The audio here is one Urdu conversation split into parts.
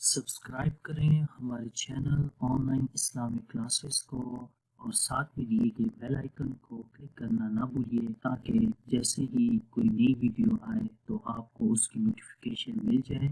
سبسکرائب کریں ہمارے channel on line Islamic classes کو اور ساتھ میں دیے گئے بیل آئیکن کو کلک کرنا نہ بھولیے تاکہ جیسے ہی کوئی نئی ویڈیو آئے تو آپ کو اس کی نوٹیفیکیشن مل جائے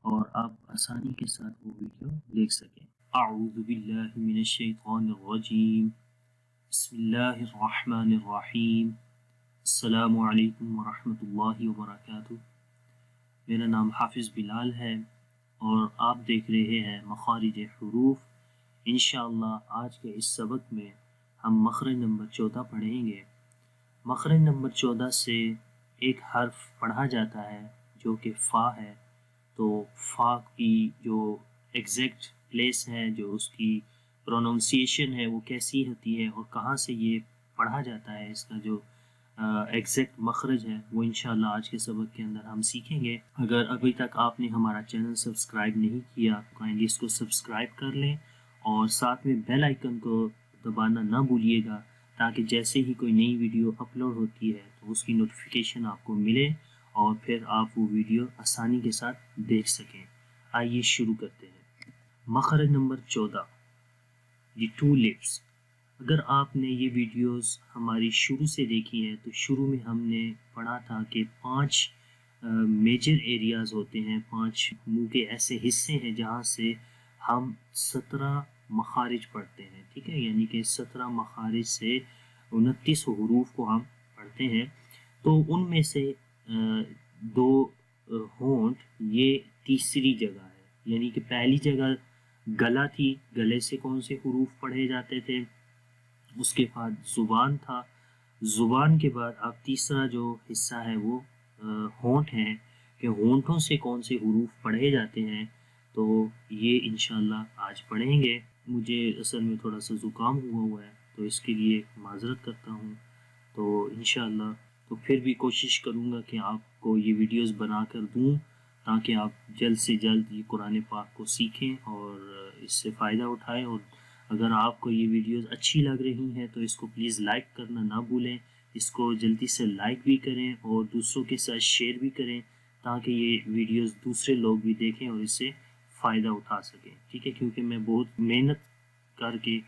اور آپ آسانی کے ساتھ وہ ویڈیو دیکھ سکیں۔ اعوذ باللہ من الشیطان الرجیم، بسم اللہ الرحمن الرحیم، السلام علیکم ورحمۃ اللہ وبرکاتہ۔ میرا نام حافظ بلال ہے اور آپ دیکھ رہے ہیں مخارج حروف۔ انشاءاللہ آج کے اس سبق میں ہم مخرج نمبر 14 پڑھیں گے۔ مخرج نمبر 14 سے ایک حرف پڑھا جاتا ہے جو کہ فا ہے، تو فا کی جو ایگزیکٹ پلیس ہے، جو اس کی پروننسیشن ہے وہ کیسی ہوتی ہے اور کہاں سے یہ پڑھا جاتا ہے، اس کا جو ایگزیکٹ مخرج ہے وہ انشاءاللہ آج کے سبق کے اندر ہم سیکھیں گے۔ اگر ابھی تک آپ نے ہمارا چینل سبسکرائب نہیں کیا تو کائنڈلی اس کو سبسکرائب کر لیں اور ساتھ میں بیل آئیکن کو دبانا نہ بھولیے گا تاکہ جیسے ہی کوئی نئی ویڈیو اپلوڈ ہوتی ہے تو اس کی نوٹیفیکیشن آپ کو ملے اور پھر آپ وہ ویڈیو آسانی کے ساتھ دیکھ سکیں۔ آئیے شروع کرتے ہیں۔ مخرج نمبر 14، دی ٹو لپس۔ اگر آپ نے یہ ویڈیوز ہماری شروع سے دیکھی ہیں تو شروع میں ہم نے پڑھا تھا کہ 5 میجر ایریاز ہوتے ہیں، 5 منہ کے ایسے حصے ہیں جہاں سے ہم 17 مخارج پڑھتے ہیں، ٹھیک ہے، یعنی کہ 17 مخارج سے 29 حروف کو ہم پڑھتے ہیں۔ تو ان میں سے 2 ہونٹ یہ تیسری جگہ ہے، یعنی کہ پہلی جگہ گلا تھی، گلے سے کون سے حروف پڑھے جاتے تھے، اس کے بعد زبان تھا، زبان کے بعد اب تیسرا جو حصہ ہے وہ ہونٹ ہیں کہ ہونٹوں سے کون سے حروف پڑھے جاتے ہیں، تو یہ انشاءاللہ آج پڑھیں گے۔ مجھے اصل میں تھوڑا سا زکام ہوا ہے تو اس کے لیے معذرت کرتا ہوں، تو انشاءاللہ تو پھر بھی کوشش کروں گا کہ آپ کو یہ ویڈیوز بنا کر دوں تاکہ آپ جلد سے جلد یہ قرآن پاک کو سیکھیں اور اس سے فائدہ اٹھائیں۔ اور اگر آپ کو یہ ویڈیوز اچھی لگ رہی ہیں تو اس کو پلیز لائک کرنا نہ بھولیں، اس کو جلدی سے لائک بھی کریں اور دوسروں کے ساتھ شیئر بھی کریں تاکہ یہ ویڈیوز دوسرے لوگ بھی دیکھیں اور اس سے فائدہ اٹھا سکیں، ٹھیک ہے، کیونکہ میں بہت محنت کر کے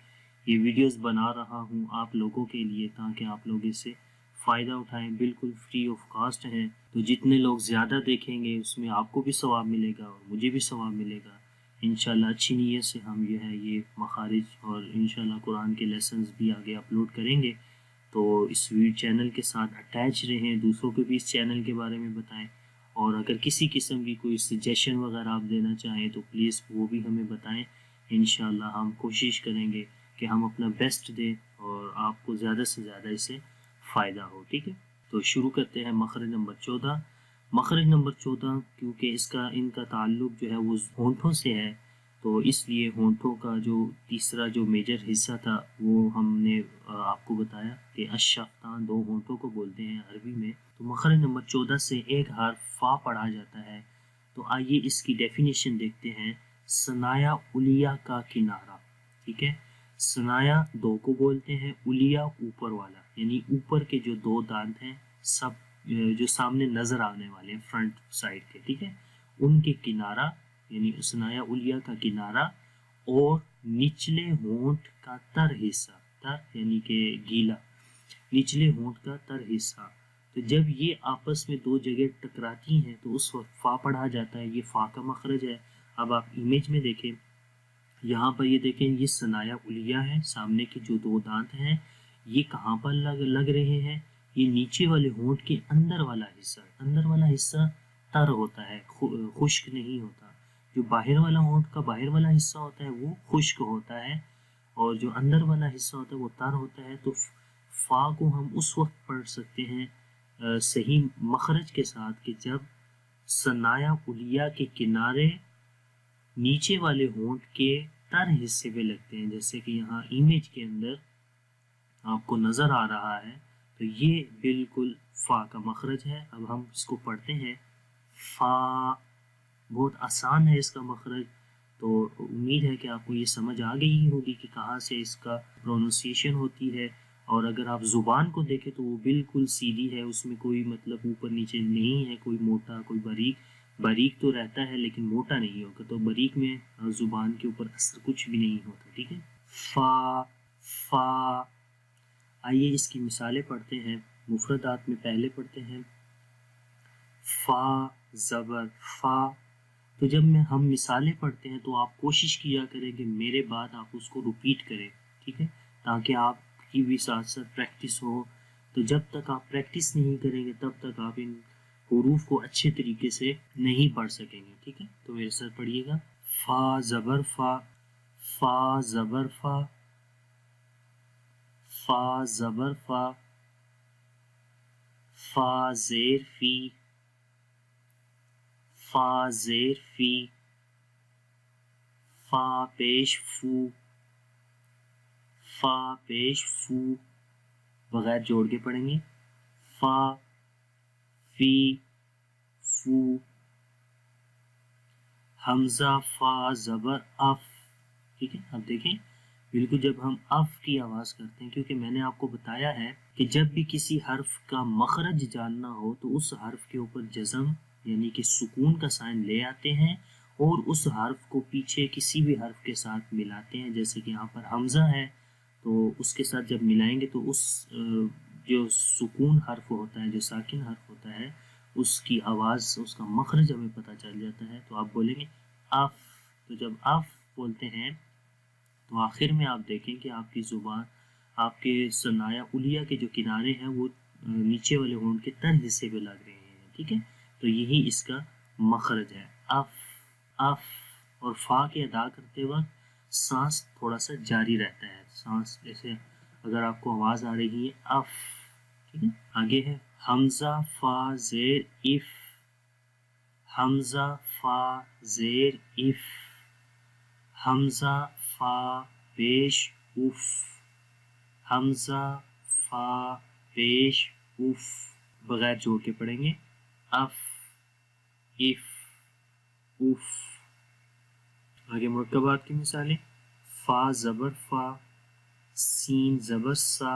یہ ویڈیوز بنا رہا ہوں آپ لوگوں کے لیے تاکہ آپ لوگ اس سے فائدہ اٹھائیں، بالکل فری آف کاسٹ ہیں، تو جتنے لوگ زیادہ دیکھیں گے اس میں آپ کو بھی ثواب ملے گا اور مجھے بھی ثواب ملے گا۔ انشاءاللہ اچھی نیت سے ہم یہ مخارج اور انشاءاللہ قرآن کے لیسنز بھی آگے اپلوڈ کریں گے، تو اس چینل کے ساتھ اٹیچ رہیں، دوسروں کو بھی اس چینل کے بارے میں بتائیں، اور اگر کسی قسم کی کوئی سجیشن وغیرہ آپ دینا چاہیں تو پلیز وہ بھی ہمیں بتائیں۔ انشاءاللہ ہم کوشش کریں گے کہ ہم اپنا بیسٹ دیں اور آپ کو زیادہ سے زیادہ اس سے فائدہ ہو، ٹھیک ہے۔ تو شروع کرتے ہیں مخرج نمبر 14۔ مخرج نمبر 14 کیونکہ ان کا تعلق جو ہے وہ ہونٹوں سے ہے، تو اس لیے ہونٹوں کا جو تیسرا جو میجر حصہ تھا وہ ہم نے آپ کو بتایا کہ الشفتان 2 ہونٹوں کو بولتے ہیں عربی میں۔ تو مخرج نمبر 14 سے ایک حرف فا پڑھا جاتا ہے، تو آئیے اس کی ڈیفینیشن دیکھتے ہیں۔ ثنایا علیا کا کنارہ، ٹھیک ہے، ثنایا 2 کو بولتے ہیں، علیا اوپر والا، یعنی اوپر کے جو 2 دانت ہیں سب جو سامنے نظر آنے والے ہیں فرنٹ سائڈ کے، ٹھیک ہے، ان کے کنارہ یعنی ثنایا علیا کا کنارہ اور نچلے ہونٹ کا تر حصہ، تر یعنی کہ گیلا، نچلے ہونٹ کا تر حصہ، تو جب یہ آپس میں 2 جگہ ٹکراتی ہیں تو اس وقت فا پڑھا جاتا ہے۔ یہ فا کا مخرج ہے۔ اب آپ امیج میں دیکھیں، یہاں پر یہ دیکھیں، یہ ثنایا علیا ہے، سامنے کے جو 2 دانت ہیں یہ کہاں پر لگ رہے ہیں، یہ نیچے والے ہونٹ کے اندر والا حصہ، اندر والا حصہ تر ہوتا ہے، خشک نہیں ہوتا، جو باہر والا ہونٹ کا باہر والا حصہ ہوتا ہے وہ خشک ہوتا ہے اور جو اندر والا حصہ ہوتا ہے وہ تر ہوتا ہے۔ تو فا کو ہم اس وقت پڑھ سکتے ہیں صحیح مخرج کے ساتھ کہ جب ثنایا علیا کے کنارے نیچے والے ہونٹ کے تر حصے پہ لگتے ہیں، جیسے کہ یہاں امیج کے اندر آپ کو نظر آ رہا ہے، تو یہ بالکل فا کا مخرج ہے۔ اب ہم اس کو پڑھتے ہیں، فا، بہت آسان ہے اس کا مخرج، تو امید ہے کہ آپ کو یہ سمجھ آ گئی ہوگی کہ کہاں سے اس کا پروننسیشن ہوتی ہے۔ اور اگر آپ زبان کو دیکھیں تو وہ بالکل سیدھی ہے، اس میں کوئی مطلب اوپر نیچے نہیں ہے، کوئی موٹا کوئی باریک، باریک تو رہتا ہے لیکن موٹا نہیں ہوگا، تو باریک میں زبان کے اوپر اثر کچھ بھی نہیں ہوتا، ٹھیک ہے۔ فا، فا، آئیے اس کی مثالیں پڑھتے ہیں۔ مفردات میں پہلے پڑھتے ہیں فا زبر فا۔ تو جب ہم مثالیں پڑھتے ہیں تو آپ کوشش کیا کریں کہ میرے بعد آپ اس کو رپیٹ کریں، ٹھیک ہے، تاکہ آپ کی بھی ساتھ ساتھ پریکٹس ہو۔ تو جب تک آپ پریکٹس نہیں کریں گے تب تک آپ ان حروف کو اچھے طریقے سے نہیں پڑھ سکیں گے، ٹھیک ہے۔ تو میرے ساتھ پڑھیے گا، فا زبر فا، فا زبر فا، فا زبر فا، فا زیر فی، فا زیر فی، فا پیش فو، فا پیش فو، بغیر جوڑ کے پڑھیں گے، فا فی فو، حمزہ فا زبر اف، ٹھیک ہے۔ اب دیکھیں بالکل جب ہم اف کی آواز کرتے ہیں، کیونکہ میں نے آپ کو بتایا ہے کہ جب بھی کسی حرف کا مخرج جاننا ہو تو اس حرف کے اوپر جزم یعنی کہ سکون کا سائن لے آتے ہیں اور اس حرف کو پیچھے کسی بھی حرف کے ساتھ ملاتے ہیں، جیسے کہ یہاں پر حمزہ ہے تو اس کے ساتھ جب ملائیں گے تو اس جو سکون حرف ہوتا ہے، جو ساکن حرف ہوتا ہے، اس کی آواز، اس کا مخرج ہمیں پتہ چل جاتا ہے۔ تو آپ بولیں گے اف، تو جب اف بولتے ہیں تو آخر میں آپ دیکھیں کہ آپ کی زبان، آپ کے ثنایا علیہ کے جو کنارے ہیں وہ نیچے والے ہونٹ کے تر حصے پہ لگ رہے ہیں، ٹھیک ہے۔ تو یہی اس کا مخرج ہے، اف اف۔ اور فا کے ادا کرتے وقت سانس تھوڑا سا جاری رہتا ہے، سانس جیسے اگر آپ کو آواز آ رہی ہے اف، ٹھیک ہے۔ آگے ہے حمزہ فا زیر اف، حمزہ فا زیر اف، حمزہ فا پیش اف، حمزہ فا پیش اف، بغیر جوڑ کے پڑھیں گے، اف اف اف۔ آگے مرکبات کی مثالیں، فا زبر فا، سین زبر سا،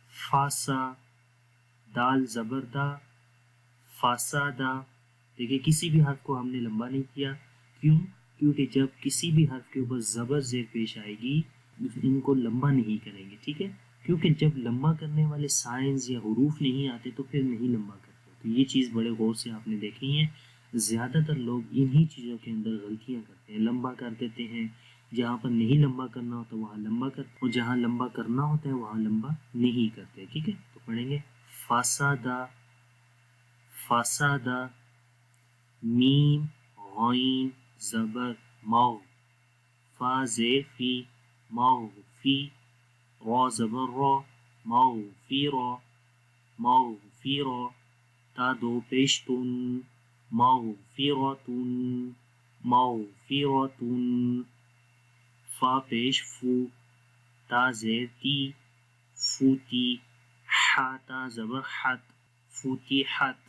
فاسا، دال زبر دا، فاسادہ۔ دیکھیں کسی بھی حرف کو ہم نے لمبا نہیں کیا، کیوں؟ کیونکہ جب کسی بھی حرف کے اوپر زبر زیر پیش آئے گی ان کو لمبا نہیں کریں گے، ٹھیک ہے، کیونکہ جب لمبا کرنے والے سائنز یا حروف نہیں آتے تو پھر نہیں لمبا کرتے۔ تو یہ چیز بڑے غور سے آپ نے دیکھی ہے، زیادہ تر لوگ انہی چیزوں کے اندر غلطیاں کرتے ہیں، لمبا کر دیتے ہیں، جہاں پر نہیں لمبا کرنا ہوتا وہاں لمبا کرتے، اور جہاں لمبا کرنا ہوتا ہے وہاں لمبا نہیں کرتے، ٹھیک ہے۔ تو پڑھیں گے فاسادہ، فاسادہ، میم غین زبر مو، فا زیر فی، مو فی، را زبر را، مو فی را، مو فی را، تا دو پیش تن، مو فی را تن، مو فی را تن، فا پیش فو، تا زیر تی، فوتی، حا تا زبر حت، فوتی حت،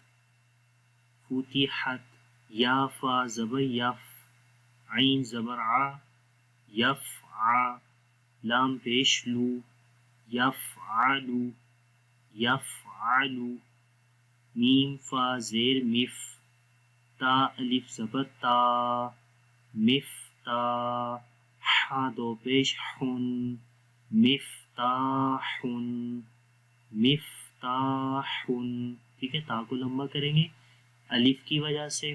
فوتی حت، یا فا زبر یف، عین زبر ع، یف ع، لام پیش لو، یف علو، یف علو، میم فا زیر مف، تا الف زبر تا، مفتا، حا دو پیش حن، مفتاحن، مفتاحن، ٹھیک ہے۔ تا کو لمبا کریں گے الف کی وجہ سے،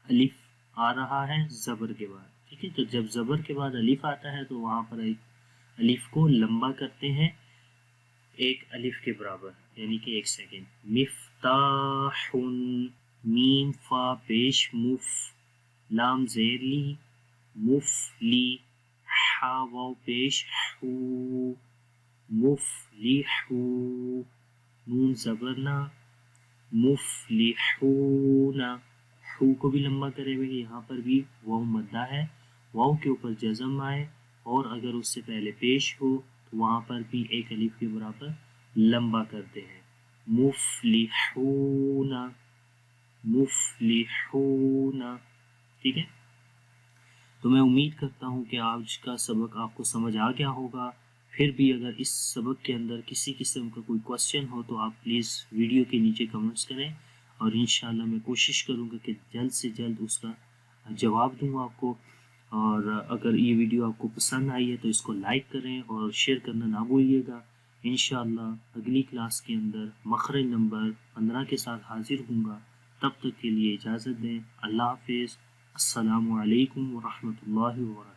الف آ رہا ہے زبر کے بعد، ٹھیک ہے۔ تو جب زبر کے بعد الف آتا ہے تو وہاں پر ایک الف کو لمبا کرتے ہیں ایک الف کے برابر، یعنی کہ 1 سیکنڈ، مفتاحن، میم فا پیش مف، لام زیر لی، مفلی، حا واو پیش حو، مفلحو، نون زبر نا، مفلحون، حو کو بھی لمبا کرے ہوئے، یہاں پر بھی واو مدہ ہے، واو کے اوپر جزم آئے اور اگر اس سے پہلے پیش ہو تو وہاں پر بھی ایک الف کے برابر لمبا کرتے ہیں، مفلحون، مفلحون، ٹھیک ہے۔ تو میں امید کرتا ہوں کہ آج کا سبق آپ کو سمجھ آ گیا ہوگا۔ پھر بھی اگر اس سبق کے اندر کسی قسم کا کوئی کوشچن ہو تو آپ پلیز ویڈیو کے نیچے کمنٹس کریں اور انشاءاللہ میں کوشش کروں گا کہ جلد سے جلد اس کا جواب دوں آپ کو۔ اور اگر یہ ویڈیو آپ کو پسند آئی ہے تو اس کو لائک کریں اور شیئر کرنا نہ بھولیے گا۔ انشاءاللہ اگلی کلاس کے اندر مخرج نمبر 15 کے ساتھ حاضر ہوں گا۔ تب تک کے لیے اجازت دیں۔ اللہ حافظ۔ السلام علیکم ورحمۃ اللہ وبرکاتہ۔